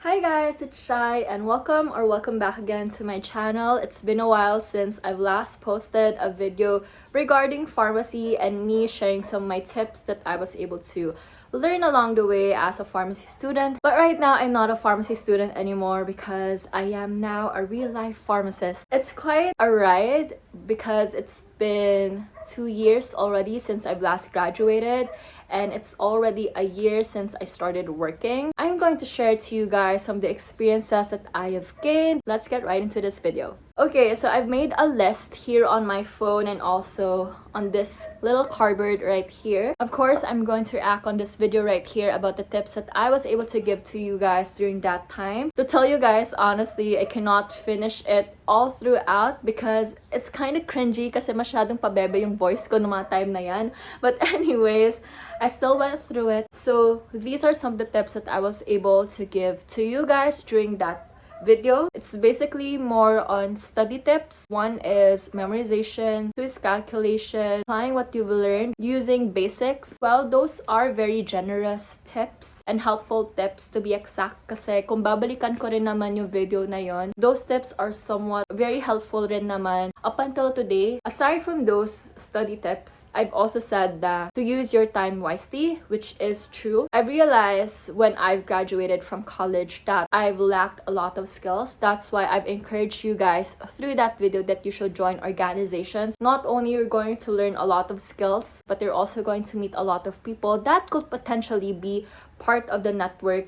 Hi guys, it's Shay and welcome back again to my channel. It's been a while since I've last posted a video regarding pharmacy and me sharing some of my tips that I was able to learn along the way as a pharmacy student. But right now, I'm not a pharmacy student anymore because I am now a real-life pharmacist. It's quite a ride because it's been 2 years already since I've last graduated, and it's already a year since I started working. I'm going to share to you guys some of the experiences that I have gained. Let's get right into this video. Okay, so I've made a list here on my phone and also on this little cardboard right here. Of course, I'm going to react on this video right here about the tips that I was able to give to you guys during that time. To tell you guys, honestly, I cannot finish it all throughout because it's kind of cringy kasi masyadong pabebe yung voice ko noong mga time na yan. But anyways, I still went through it. So these are some of the tips that I was able to give to you guys during that video. It's basically more on study tips. One is memorization, two is calculation, applying what you've learned, using basics. Well, those are very generous tips and helpful tips to be exact kasi kung babalikan ko rin naman yung video na yon, those tips are somewhat very helpful rin naman up until today. Aside from those study tips, I've also said that to use your time wisely, which is true. I realized when I've graduated from college that I've lacked a lot of skills. That's why I've encouraged you guys through that video that you should join organizations. Not only you're going to learn a lot of skills, but you're also going to meet a lot of people that could potentially be part of the network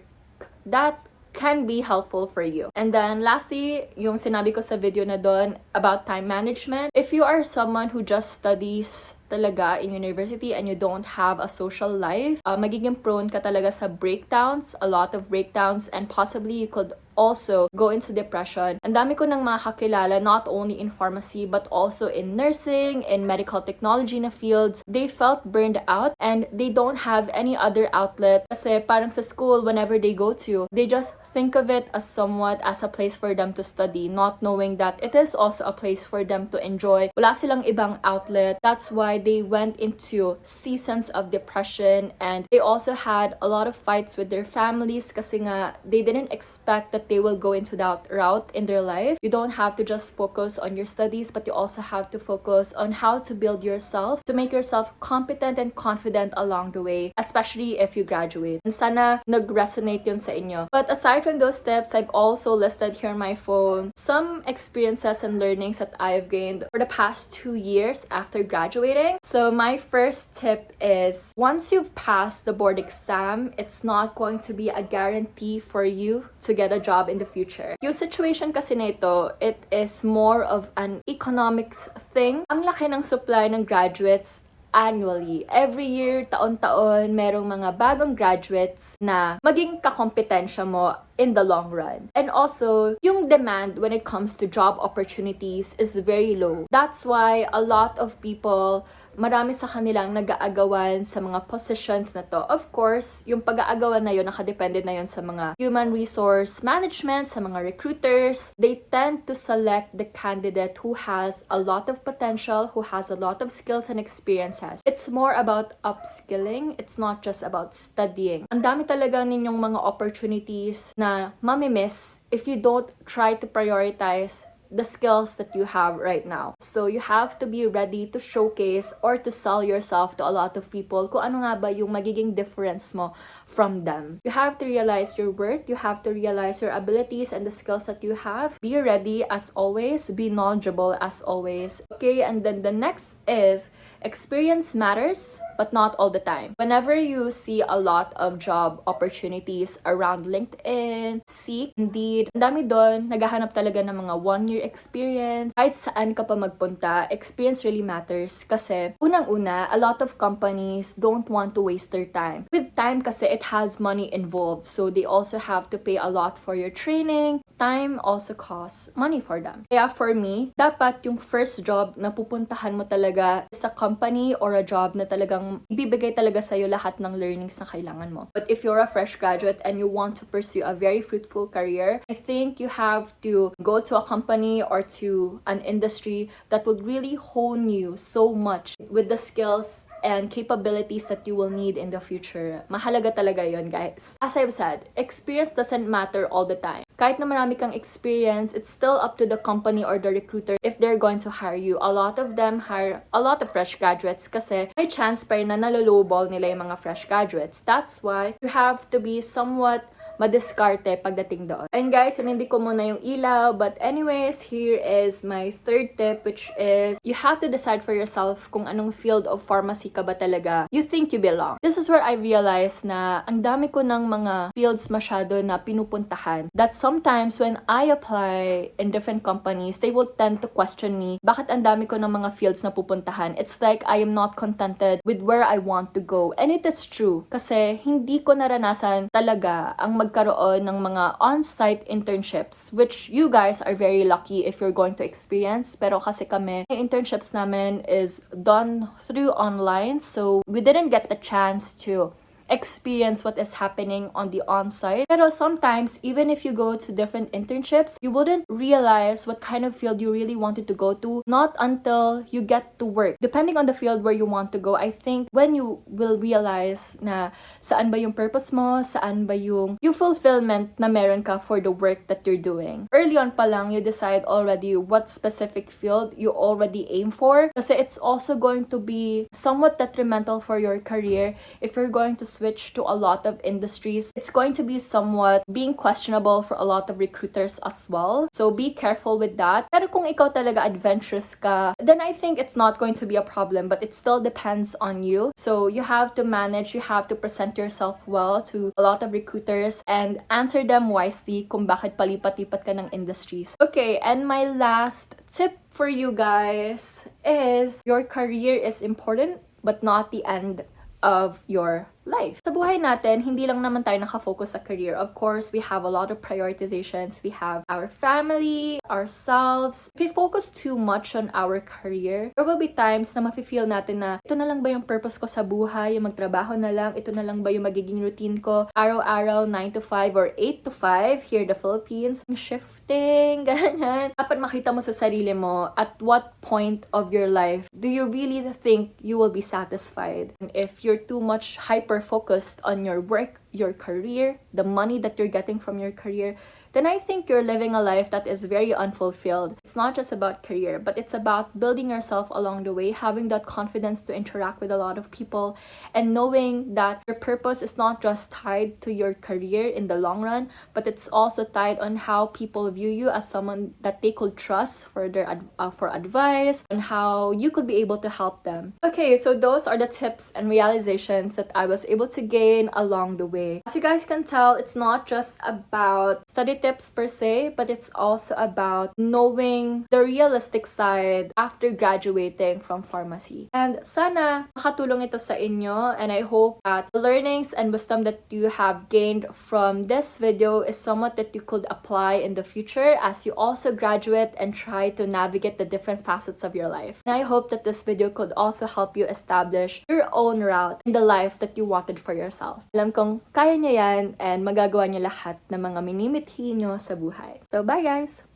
that can be helpful for you. And then lastly, yung sinabi ko sa video na doon about time management. If you are someone who just studies talaga in university and you don't have a social life, magiging prone ka talaga sa breakdowns, a lot of breakdowns, and possibly you could also go into depression. Ang dami ko nang makakilala, not only in pharmacy but also in nursing, in medical technology na fields. They felt burned out and they don't have any other outlet kasi parang sa school, whenever they go to, they just think of it as somewhat as a place for them to study, not knowing that it is also a place for them to enjoy. Wala silang ibang outlet. That's why they went into seasons of depression, and they also had a lot of fights with their families kasi nga they didn't expect that they will go into that route in their life. You don't have to just focus on your studies, but you also have to focus on how to build yourself, to make yourself competent and confident along the way, especially if you graduate. And sana nag-resonate yun sa inyo. But aside from those steps, I've also listed here on my phone some experiences and learnings that I've gained for the past 2 years after graduating. So my first tip is, once you've passed the board exam, it's not going to be a guarantee for you to get a job in the future. Yung situation kasi nito, it is more of an economics thing. Ang laki ng supply ng graduates annually. Every year, taon-taon, merong mga bagong graduates na maging kakompetensya mo in the long run. And also, yung demand when it comes to job opportunities is very low. That's why a lot of people, marami sa kanilang nag-aagawan sa mga positions na to. Of course, yung pag-aagawan na yun, nakadepende na yun sa mga human resource management, sa mga recruiters. They tend to select the candidate who has a lot of potential, who has a lot of skills and experiences. It's more about upskilling. It's not just about studying. Ang dami talaga ninyong mga opportunities na mamimiss if you don't try to prioritize the skills that you have right now. So you have to be ready to showcase or to sell yourself to a lot of people kung ano nga ba yung magiging difference mo from them. You have to realize your worth, you have to realize your abilities and the skills that you have. Be ready as always, be knowledgeable as always. Okay, and then the next is experience matters, but not all the time. Whenever you see a lot of job opportunities around LinkedIn, Seek, Indeed, ang dami doon, naghahanap talaga ng mga 1-year experience. Kahit saan ka pa magpunta, experience really matters kasi unang-una, a lot of companies don't want to waste their time. With time kasi, it has money involved, so they also have to pay a lot for your training. Time also costs money for them. Kaya for me, dapat yung first job na pupuntahan mo talaga is a company or a job na talagang ibibigay talaga sa'yo lahat ng learnings na kailangan mo. But if you're a fresh graduate and you want to pursue a very fruitful career, I think you have to go to a company or to an industry that would really hone you so much with the skills and capabilities that you will need in the future. Mahalaga talaga yon, guys. As I've said, experience doesn't matter all the time. Kahit na marami kang experience, it's still up to the company or the recruiter if they're going to hire you. A lot of them hire a lot of fresh graduates kasi may chance pa rin na nalolowball nila yung mga fresh graduates. That's why you have to be somewhat madiskarte pagdating doon. And guys, hindi ko muna yung ilaw. But anyways, here is my third tip, which is you have to decide for yourself kung anong field of pharmacy ka ba talaga you think you belong. This is where I realized na ang dami ko ng mga fields masyado na pinupuntahan. That sometimes when I apply in different companies, they will tend to question me, bakit ang dami ko ng mga fields na pupuntahan? It's like I am not contented with where I want to go. And it is true. Kasi hindi ko naranasan talaga ang magkaroon ng mga on-site internships, which you guys are very lucky if you're going to experience. Pero kasi kami, yung internships namin is done through online, so we didn't get the chance to experience what is happening on the on-site. Pero sometimes, even if you go to different internships, you wouldn't realize what kind of field you really wanted to go to, not until you get to work. Depending on the field where you want to go, I think when you will realize na saan ba yung purpose mo, saan ba yung fulfillment na meron ka for the work that you're doing. Early on pa lang, you decide already what specific field you already aim for. Kasi it's also going to be somewhat detrimental for your career if you're going to switch to a lot of industries. It's going to be somewhat being questionable for a lot of recruiters as well. So be careful with that. Pero kung ikaw talaga adventurous ka, then I think it's not going to be a problem, but it still depends on you. So you have to manage, you have to present yourself well to a lot of recruiters and answer them wisely kung bakit palipat-lipat ka ng industries. Okay, and my last tip for you guys is your career is important, but not the end of your life. Sa buhay natin, hindi lang naman tayo nakafocus sa career. Of course, we have a lot of prioritizations. We have our family, ourselves. If we focus too much on our career, there will be times na mafe-feel natin na ito na lang ba yung purpose ko sa buhay, yung magtrabaho na lang, ito na lang ba yung magiging routine ko, araw-araw, 9 to 5 or 8 to 5 here in the Philippines, shifting, ganyan. Dapat makita mo sa sarili mo at what point of your life do you really think you will be satisfied. And if you're too much hyper-focused on your work, your career, the money that you're getting from your career, then I think you're living a life that is very unfulfilled. It's not just about career, but it's about building yourself along the way, having that confidence to interact with a lot of people, and knowing that your purpose is not just tied to your career in the long run, but it's also tied on how people view you as someone that they could trust for their for advice, and how you could be able to help them. Okay, so those are the tips and realizations that I was able to gain along the way. As you guys can tell, it's not just about study tips per se, but it's also about knowing the realistic side after graduating from pharmacy. And sana makatulong ito sa inyo, and I hope that the learnings and wisdom that you have gained from this video is somewhat that you could apply in the future as you also graduate and try to navigate the different facets of your life. And I hope that this video could also help you establish your own route in the life that you wanted for yourself. Alam kong kaya niyo yan and magagawa niyo lahat ng mga minimithi nyo sa buhay. So, bye guys!